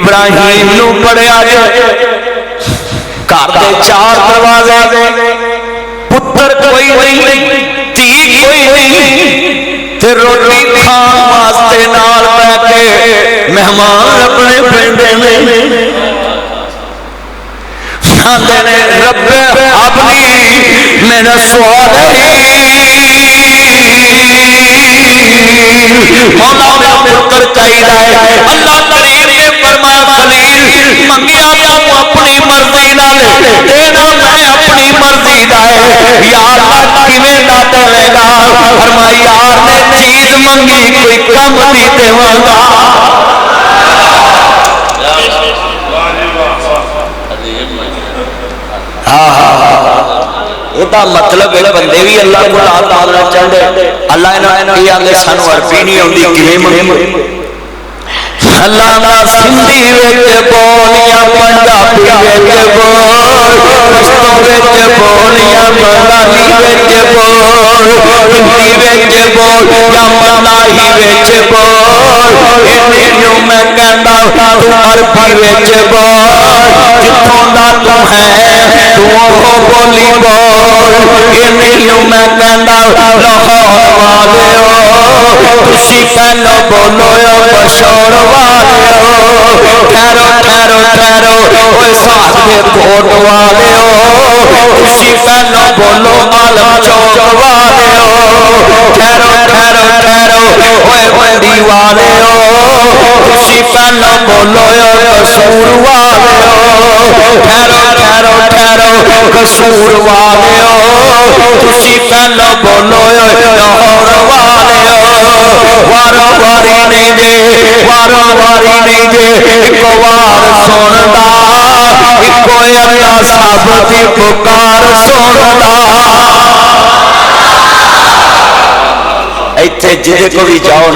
ابراہیم نو پڑھیا گھر دے 4 دروازے پتر کوئی نہیں تھی کوئی نہیں تے روٹی کھان واسطے نال بیٹھ کے مہمان اپنے پنڈے میں آندے نے رب اپنی میرا سوال ہے مولا میرا پتر چاہیے اللہ کریم نے فرمایا خلیل منگیا تو اپنی مرضی نال دینا میں اپنی مرضی دا ہے یا اللہ کیویں دا دے گا فرمایا یار نے چیز منگی کوئی کم دی دیواں گا مطلب ہے بندے بھی اللہ کو لا ماننا چاہتے اللہ یہ آگے سانو عربی نہیں آتی اللہ دا سندھی وچ بولیاں پنجابی وچ بول پشتو وچ بولیاں بنگالی وچ بول ہندی وچ بول یا ملاحی وچ بول اینوں میں کہندا تو عربی وچ بول جتھوں دا تو ہے تو وہ بولی بول اینوں میں کہندا لاہور والےو تسی پہلو بولو بشور ٹھہرو ٹھہرو ٹھہرو اوے ساڈے کوٹ والےو تسی پہلو بولو عالم چوک والےو ٹھہرو ٹھہرو ٹھہرو اوے منڈی والےو تسی پہلو بولو قصور والےو ٹھہرو ٹھہرو ٹھہرو قصور والےو تسی پہلو بولو لاہور والےو وارو واری نہیں جے وارو واری نہیں جے ایک وار سندا ایک اللہ سب دی پکار سندا ایتھے جدے کو بھی جاؤ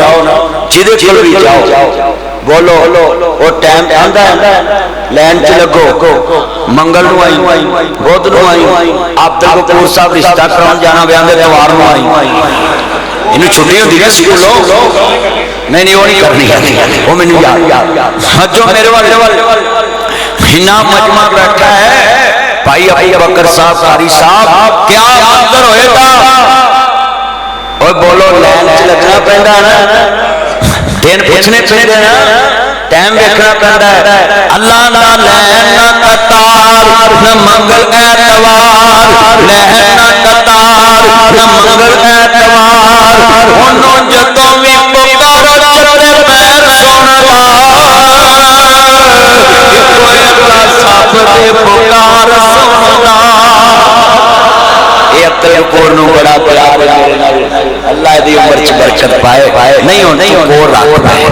جدے کو بھی جاؤ بولو وہ ٹائم آندا ہے لین چ لگو منگل نو آئی بدھ نو آئی عبد الغفور صاحب رشتہ کراون جانا بیان دے اتوار نو آئی انہوں چھٹی ہوتی ہے سکولوں میں نہیں وہ نہیں کرنی وہ میں نہیں یاد جو میرے والے ہنا مجمع بیٹھا ہے بھائی ابو بکر صاحب قاری صاحب کیا منظر ہوئے گا اور بولو لین چ لگنا پہندا نا دن پوچھنے پہندا نا ٹائم دیکھنا پہندا ہے اللہ نہ لین نہ قطار نہ منگل اتوار لین نہ قطار نہ منگل اتوار انہوں جدوں بھی پکارو چلے پیر سندا کوئی اللہ سب دے پکار سندا یہ عبد الغفور نو بڑا پیار ہے اللہ دی عمر چ برکت پائے نہیں ہو اور رکھ پائے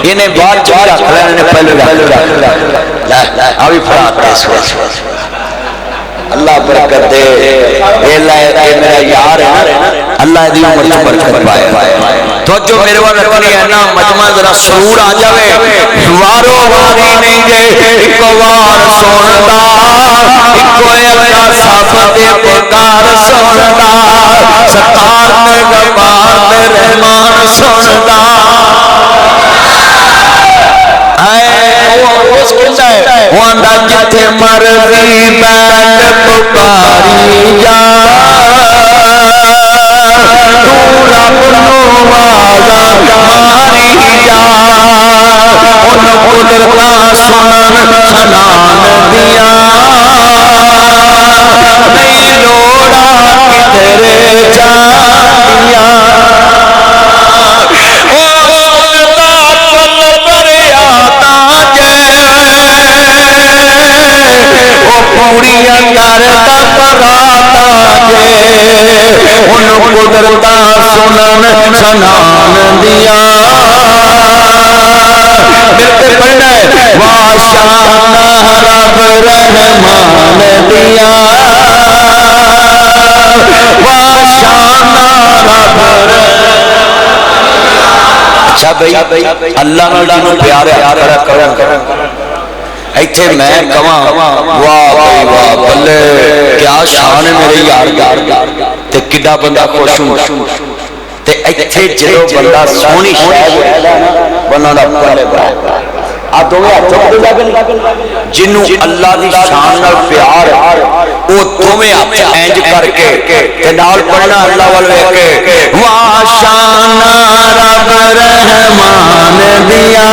انہیں بعد چ رکھ لینے پہلے ابھی پڑھاتے اس اللہ برکت دے اللہ میرا یار ہے اللہ دی عمر چ برکت پائے تو جو میرے وال رکھنی ہے نا مجمع ذرا سرور آ جاوے وارو واری نہیں جے ایک وار سندا ایک اللہ سب دے پکار سندا ستار تے غفار تے رحمان سندا واندا جتھے مرضی بیٹھ پکاری جا تو رب نو آواز ماری جا ان قدرتا سنن سنان دیا نہیں لوڑا کدھر جانیا پوریاں کرتا پراتا جے ان قدرتا سنن سنان دیا ملتے پڑھنا ہے واشان رب رحمان دیا واشان رب اچھا بھئی اللہ نال جنوں پیار کرو ایتھے میں کہاں واہ بھائی واہ بلے کیا شان ہے میرے یار تے کڈا بندہ خوش ہوں تے ایتھے جدوں بندہ سونی شے بندہ دا پلے آ دوویں ہاتھ چکتے لگن جنوں اللہ دی شان نال پیار او دوویں ہاتھ انج کر کے تے نال پڑھنا اللہ ول ویکھ کے وا شان رب رحمان دیا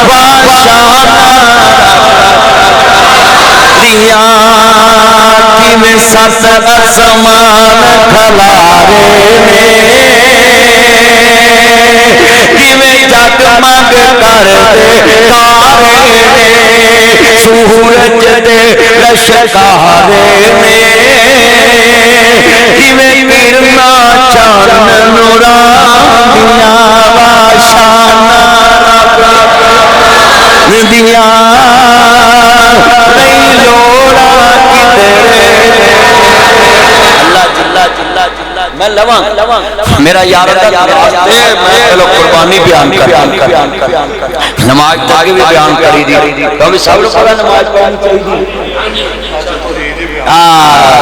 وا شان دیا کیویں سس آسمان کھلارے نے کیویں جگمگ کردے تارے نے سورج دے لشکارے نے کیویں کرنا چان نورانیاں وا شان دیا نہیں لوڑا کدھر میں لواں میرا یار میں چلو قربانی بیان کر نماز آگے بھی بیان کری دی کیونکہ سب لوگ پڑھا نماز پڑھانی چاہیے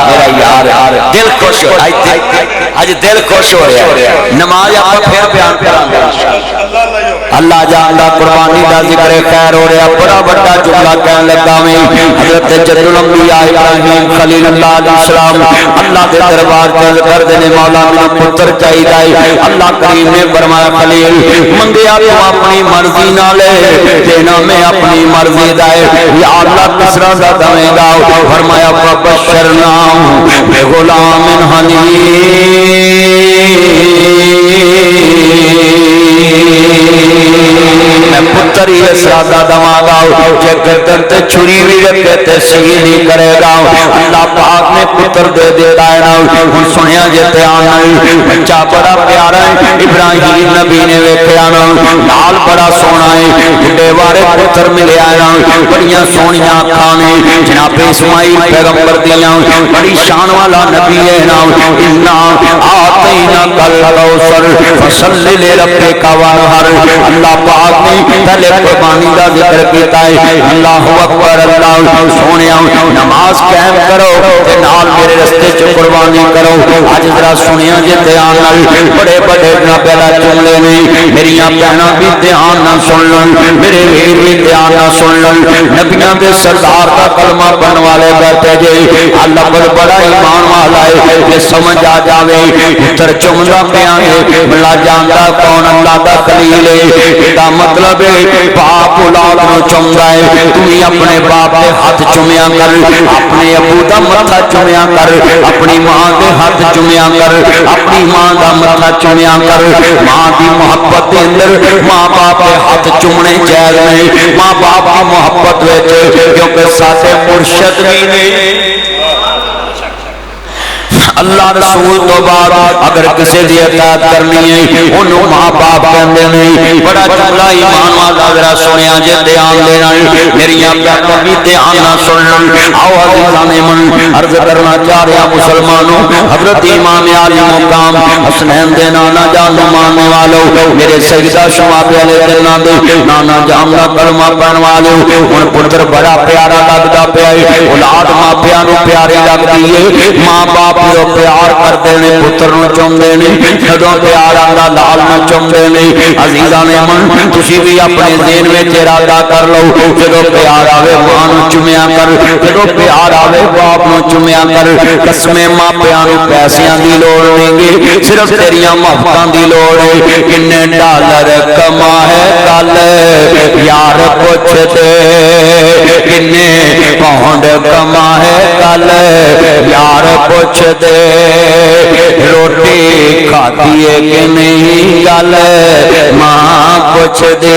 میرا یار دل خوش ہو آج دل خوش ہو رہا ہے نماز آپ پھر بیان کرانگے اللہ جاندا قربانی دا ذکر خیر ہو رہا بڑا بڑا جملہ کہنے لگا میں حضرت جد الانبیاء ابراہیم خلیل اللہ علیہ السلام اللہ دے دربار چل کر دینے مولا میں پتر چاہیے اللہ کریم نے فرمایا خلیل منگیا تو اپنی مرضی نہ لے دینا میں اپنی مرضی دائے یا اللہ کس طرح دا دمیں گا فرمایا فبشرنا بے غلام میں پتر ہی اسرادہ دماغا جے گردن تے چھری بھی رکھے تے سہی نہیں کرے گا اللہ پاک نے پتر دے دیتا ہے نا ہن سنیا جتے آنا بچہ بڑا پیارا ہے ابراہیم نبی نے ویکھیا نا نال بڑا سونا ہے بڑے وارے پتر ملے آیا بڑیاں سونیاں کھانے جناب اسماعیل پیغمبر دیاں بڑی شان والا نبی ہے نا انا آتینا کل کوثر فصلی لربک وانحر اللہ پاک نے پہلے قربانی کا ذکر کیتا ہے اللہ اکبر اللہ سونیا نماز قائم کرو تے نال میرے رستے چ قربانی کرو اج ذرا سنیا جے دھیان نال بڑے بڑے پہلا جملے نے میری بہناں بھی دھیان نال سن لن میرے ویر بھی دھیان نال سن لن نبیاں دے سردار دا کلمہ پڑھن والے بیٹھے جے اللہ بڑا ایمان والا ہے کہ سمجھ آ جاوے پتر چمدا پیا ہے بلا جاندا کون اللہ دا خلیل ہے دا مطلب ہے باپ اولاد نو چمدا ہے تو اپنے باپ دے ہاتھ چومیا کر اپنے ابو دا متھا چومیا کر اپنی ماں دے ہاتھ چومیا کر اپنی ماں دا متھا چومیا کر ماں دی محبت دے اندر ماں باپ دے ہاتھ چومنے جائز نہیں ماں باپ دی محبت وچ کیونکہ ساڈے مرشد بھی نے اللہ رسول تو بعد اگر کسی دی اطاعت کرنی ہے انہوں ماں باپ کہندے نہیں بڑا جملہ ایمان والا ذرا سنیا جے دھیان دینا میری بہنوں بھی دھیان نہ سنن آؤ عزیزان من عرض کرنا چاہ رہا مسلمانوں حضرت امام علی مقام حسنین دے نانا جان ماننے والوں میرے سیدہ شماب علیہ السلام دے نانا جان دا کلمہ پڑھن والوں ہن پتر بڑا پیارا لگدا پیا ہے اولاد ماں پیاں نوں پیاری لگدی ہے ماں باپ جو پیار کرتے ہیں پتر نو چومدے نے جدوں پیار آندا لال نو چومدے نے عزیزان من تسی بھی اپنے ذہن وچ ارادہ کر لو جدوں پیار آوے ماں نو چومیا کر جدوں پیار آوے باپ نو چومیا کر قسمیں ماں پیاں نو پیسیاں دی لوڑ نہیں گی صرف تیریاں محبتاں دی لوڑ ہے کنے ڈالر کما ہے کل یار پوچھ دے کنے پاؤنڈ کما ہے کل یار پوچھ دے روٹی کھاتی ہے کہ نہیں گل ماں پوچھ دے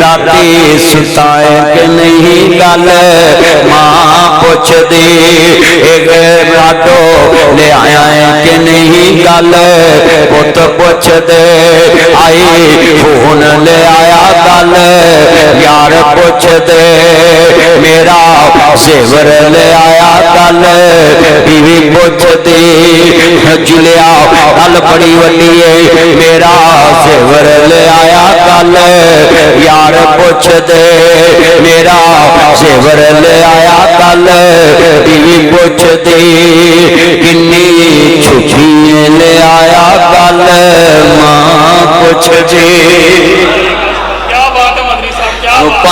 راتی ستائے کہ نہیں گل ماں پوچھ دے ایک راٹو لے آیا ہے کہ نہیں گل پت پوچھ دے آئی فون لے آیا گل یار پوچھ دے میرا زیور لے آیا گل بیوی پوچھ دے جلیا گل بڑی وڈی ہے میرا زیور لے آیا گل یار پوچھ دے میرا زیور لے آیا گل بیوی پوچھ دے کنی چھٹی لے آیا گل ماں پوچھ دے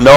9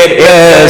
1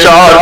4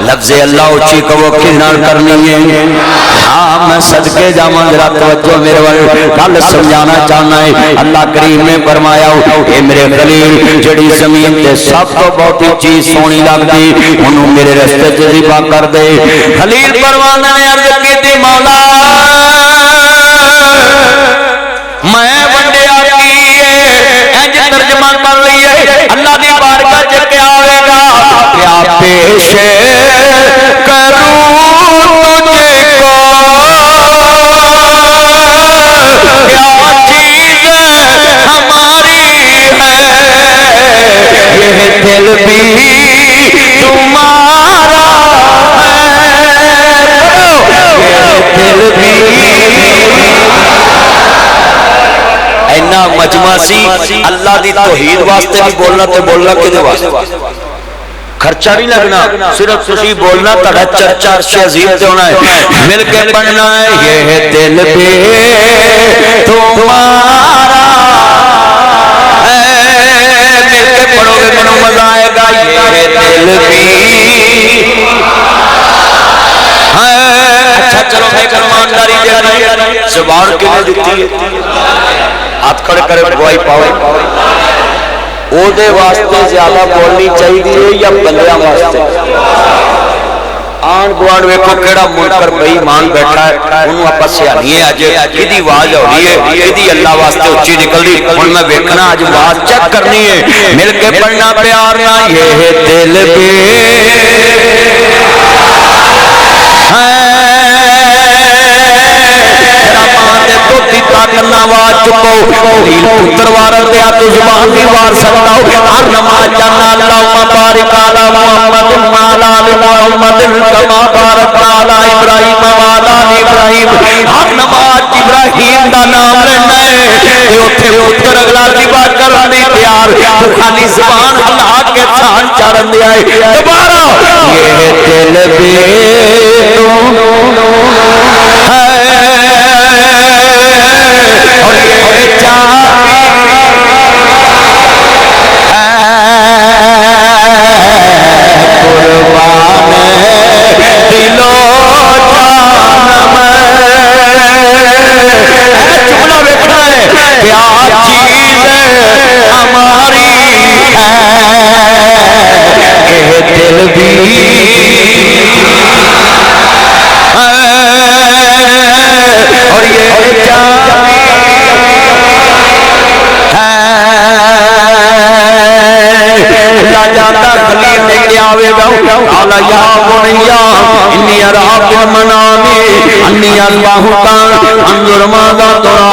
لفظ اللہ اچھی کہو کنا کرنی ہے. ہاں میں صدقے جاواں ذرا توجہ میرے والے گل سمجھانا چاہنا ہے. اللہ کریم نے فرمایا اے میرے خلیل جڑی زمین تے سب تو بہت چیز سونی لگدی اونوں میرے رستے تے ذبح کر دے. خلیل پروانہ نے عرض کیتی مولا میں ونڈیا کی انج ترجمہ کر لئیے اللہ دی بارگاہ چ کیا ہوئے گا کیا پیش کروں تجھے کو کیا چیز ہماری ہے یہ دل بھی تمہارا ہے یہ دل بھی اینا مجمع سی اللہ دی توحید واسطے بھی بولنا تے بولنا کدے واسطے خرچہ نہیں لگنا صرف تسی بولنا تڑا چرچا عرش عظیم تے ہونا ہے مل کے پڑھنا ہے یہ دل بھی تمہارا ہے مل کے پڑھو گے منو مزہ آئے گا یہ دل بھی اچھا چلو میں ایمانداری دے زبان کیوں دیتی ہے ہاتھ کھڑے کرے گواہی پاؤ او دے واسطے زیادہ بولنی چاہیے یا بندیاں واسطے آن گوان ویکھو کیڑا منکر بے ایمان بیٹھا ہے انہوں اپا سیانیے آج کدی آواز ہو رہی ہے کدی اللہ واسطے اچھی نکل دی ان میں ویکھنا آج آواز چیک کرنی ہے مل کے پڑھنا پیارنا یہ دل کرنا آواز چکو خلیل پتر وارن دیا تو زبان بھی وار سکتا ہو ہر نماز جانا اللہم بارک علی محمد وعلی آل محمد کما بارکتا علی ابراہیم وعلی آل ابراہیم ہر نماز ابراہیم دا نام لینا ہے کہ اتھے پتر اگلا ذبح کرن دی تیار تو خالی زبان اللہ کے چھان چارن دیا ہے دوبارہ یہ دل بھی انی اراک منامی انی اللہ کان انظر ماذا ترا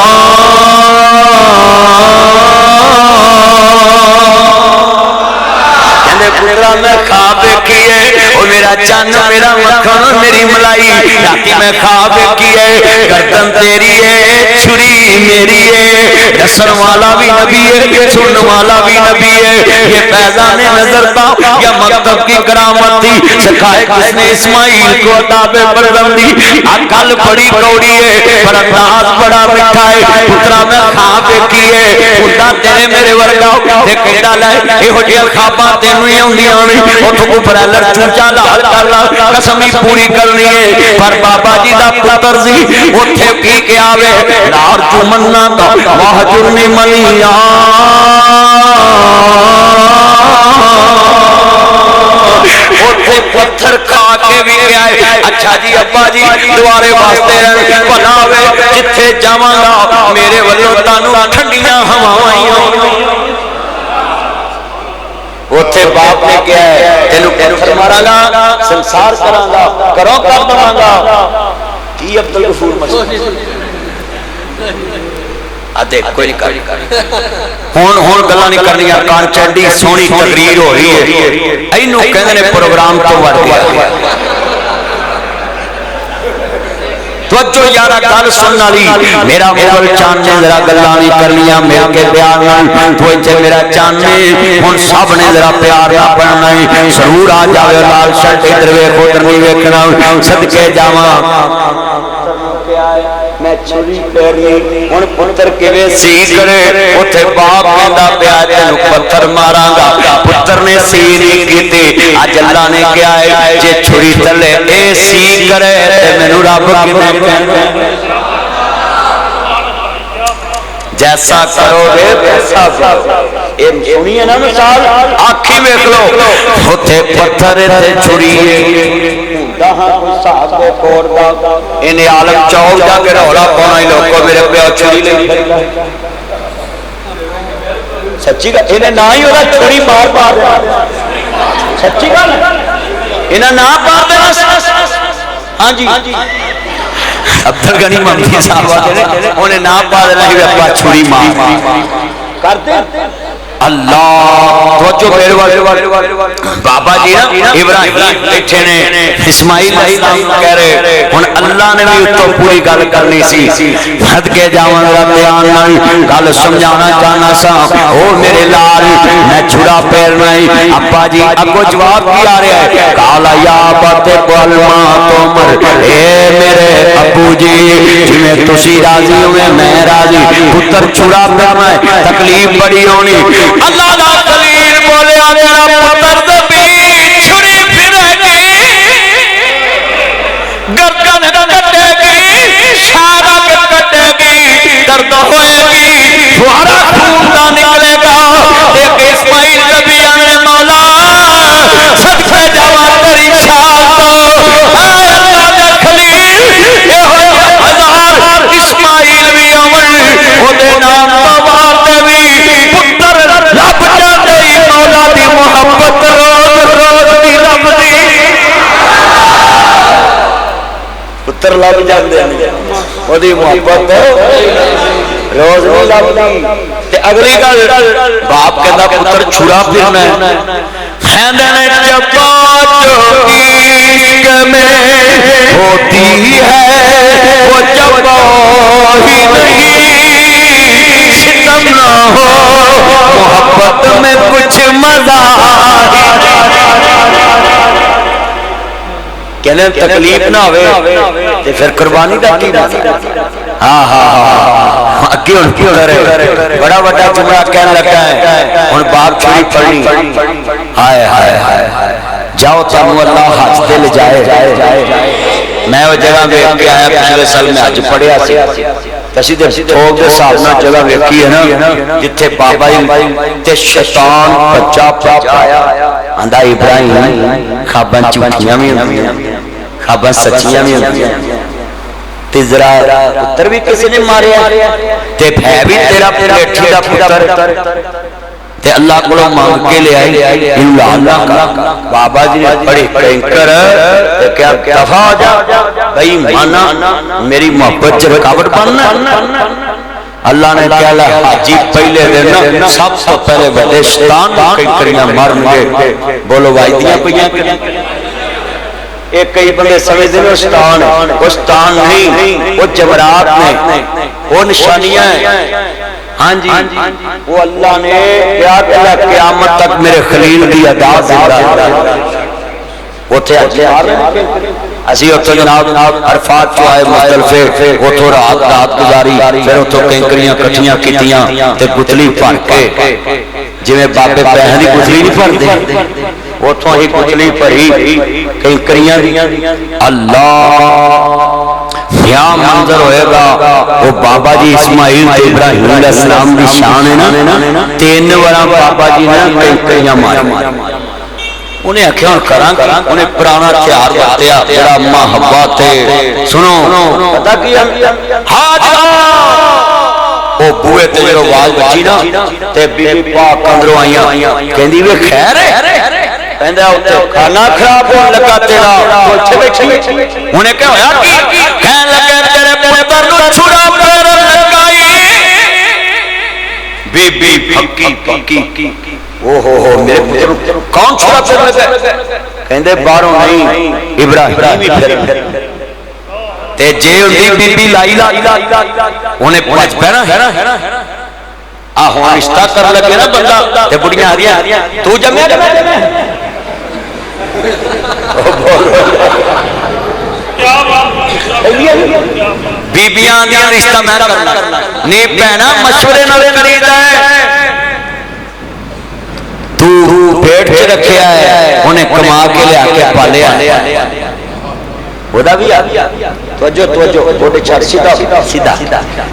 میں خواب کیے اور میرا چند میرا مکھن میری ملائی راتی میں خواب کیے گردن تیری ہے چھری میری ہے ڈسن والا بھی نبی ہے سن والا بھی نبی ہے یہ فیضان نظر تھا یا مکتب کی کرامت تھی سکھائے کس نے اسماعیل کو عطاب پرورندی عقل بڑی کوڑی ہے پر انداز بڑا مٹھا ہے پترا میں خواب کیے خدا تیرے میرے ورگا دیکھ ڈالا ہے یہ ہو جیا خواباں تینوں ہی ہوندی آنی اتھو کو پرالر چونچا لال کرلا قسمی پوری کرنی ہے پر بابا جی دا پتر زی اتھے پی کے آوے نار جو مننا کا واہجرنی ملیا اتھے پتھر کھا کے بھی آئے اچھا جی ابا جی دوارے واسطے بناوے جتھے جاماں میرے ولو تانو ٹھنڈیاں ہواوائیں اتھے باپ نے کیا ہے تینو پتھر مارا گا سنسار کران گا کرو کر دوں گا کی عبدالغفور مسجد آدھے کوئی نہیں کر ہون گلا نہیں کرنی کان چنڈی سونی تقریر ہو رہی ہے اینو کہنے نے پروگرام تو وڑ دیا توجہ یارا گل سننا لی میرا مغل چاند نے ذرا گلانی کرنیاں مل کے پیار نہ توجہ میرا چاند نے ہن سب نے ذرا پیار نہ پڑھنا ہے ضرور آ جاوے لال شرٹ ادھر ویکھ ادھر نہیں ویکھنا صدقے جاواں میں چھری پیری ہن پتر کیویں سی کرے اوتھے باپ کہندا پیا تینوں پتھر ماراں گا پتر نے سی نہیں کیتی اج اللہ نے کیا ہے جے چھری تلے اے سی کرے تے مینوں رب کنے کہنا جیسا کرو گے ویسا اے سنیے نا مثال آنکھی ویکھ لو ہوتے پتھر تے چھری دہاں کوئی صاحب دے کور دا انہیں عالم چوک جا کے رولا پانا ہی لوگوں میرے پیو چھری لے سچی گل انہیں نہ ہی ہوتا چھری مار پار سچی گل انہیں نہ پار دینا ہاں جی عبدال غنی محمدی صاحب انہیں نہ پار دینا ہی اپنا چھری مار کرتے اللہ توجہ میرے والے بابا جی نا ابراہیم بیٹھے نے اسماعیل علیہ السلام کہہ رہے ہن اللہ نے بھی تو پوری گل کرنی سی حد کے جاون دا بیان نہیں گل سمجھانا چاہنا سا او میرے لال میں چھڑا پھیرنا ہی ابا جی اگو جواب کی آ رہا ہے کالا یا بات قلما تومر اے میرے ابو جی جویں تسی راضی ہوئے میں راضی پتر چھڑا پھیرنا ہے تکلیف بڑی ہونی اللہ دا خلیل بولیا میرا پتر دبی چھری پھرے گی گردن کٹے گی شارہ کٹے گی درد ہوئے گی فوارا خون دا نکلے گا ایک اسماعیل نبی آنے مولا صدقے جاوا تیری شان تو اے اللہ دا خلیل اے ہوئے ہزار اسماعیل بھی آمن او دے نام توار دے بھی پتر رب جاتے ہی مولا دی محبت روز روز دی رب دی پتر لب جاندے ہیں وہ دی محبت روز روز لب دی تے اگلی گل باپ کہندا پتر چھڑا پھرنا ہے کہندے نے جبا جو عشق میں ہوتی ہے وہ جبا ہی نہیں ستم نہ ہو محبت میں کچھ مزہ کہنے تکلیف نہ ہوئے تے پھر قربانی دا کی ہاں ہاں ہاں کیوں رہے بڑا بڑا جملہ کہنے لگا ہے ہن باپ چھری پڑھنی ہائے ہائے ہائے جاؤ تانوں اللہ حج تے لے جائے میں وہ جگہ دیکھ کے آیا پچھلے سال میں حج پڑھیا سی کسی دے تھوک دے سامنے جگہ ویکھی ہے نا جتھے بابا جی تے شیطان بچہ پایا آندا ابراہیم خواباں جھوٹیاں بھی ہوندیاں خواباں سچیاں بھی ہوندیاں تے ذرا پتر بھی کسی نے ماریا تے بھائی بھی تیرا پیٹھی دا پتر تے اللہ کو مانگ کے لے آئی اللہ کا بابا جی نے بڑے کنکر تے کیا دفع ہو جا بھائی مانا میری محبت چ رکاوٹ بننا اللہ نے کہا حاجی پہلے دن سب سے پہلے بڑے شیطان کنکریاں مارن گے بولو وائدیاں پئیاں ایک کئی بندے سمجھتے ہیں وہ شیطان نہیں وہ جبرات نے وہ نشانیاں ہیں ہاں جی وہ اللہ نے کیا کہا قیامت تک میرے خلیل دی ادا زندہ اوتھے اسی اوتھے جناب عرفات جو آئے مختلفے اوتھے رات گزاری پھر اوتھے کنکریاں کٹھیاں کیتیاں تے گتلی بھر کے جویں بابے بہن دی گتلی نہیں بھردے اوتھوں ہی گتلی بھری کنکریاں اللہ کیا منظر ہوئے گا وہ بابا جی اسماعیل ابراہیم علیہ السلام دی شان ہے نا تین ورہ بابا جی نے کنکریاں مارے انہیں آکھیا ہن کراں انہیں پرانا ہتھیار ورتیا بڑا محبت ہے سنو پتہ کی حاجا او بوئے تے جو آواز بچی نا تے بی بی پاک اندروں آئیاں کہندی وے خیر ہے کہندا اوتے کھانا خراب ہون لگا تیرا اوتھے بیٹھی انہیں کیا ہویا کی کہن لگے تیرے پتر نو چھڑا پھیرن لگائی بی بی پکی او ہو میرے پتر کون چھڑا پھیرن لگا کہندے باہروں نہیں ابراہیم ہی پھر تے جے اندی بی بی لائی انہیں پچ پینا آہو رشتہ کر لگے نا بندہ تے بڑیاں آدیاں تو جمعہ بیبیاں دیا رشتہ میں کرنا نہیں پہنا مشورے نہ کری جائے تو پیٹ سے رکھیا ہے انہیں کما کے لیا کے پالیا وہ دا بھی توجہ توجہ بوڑے چھڑ سیدھا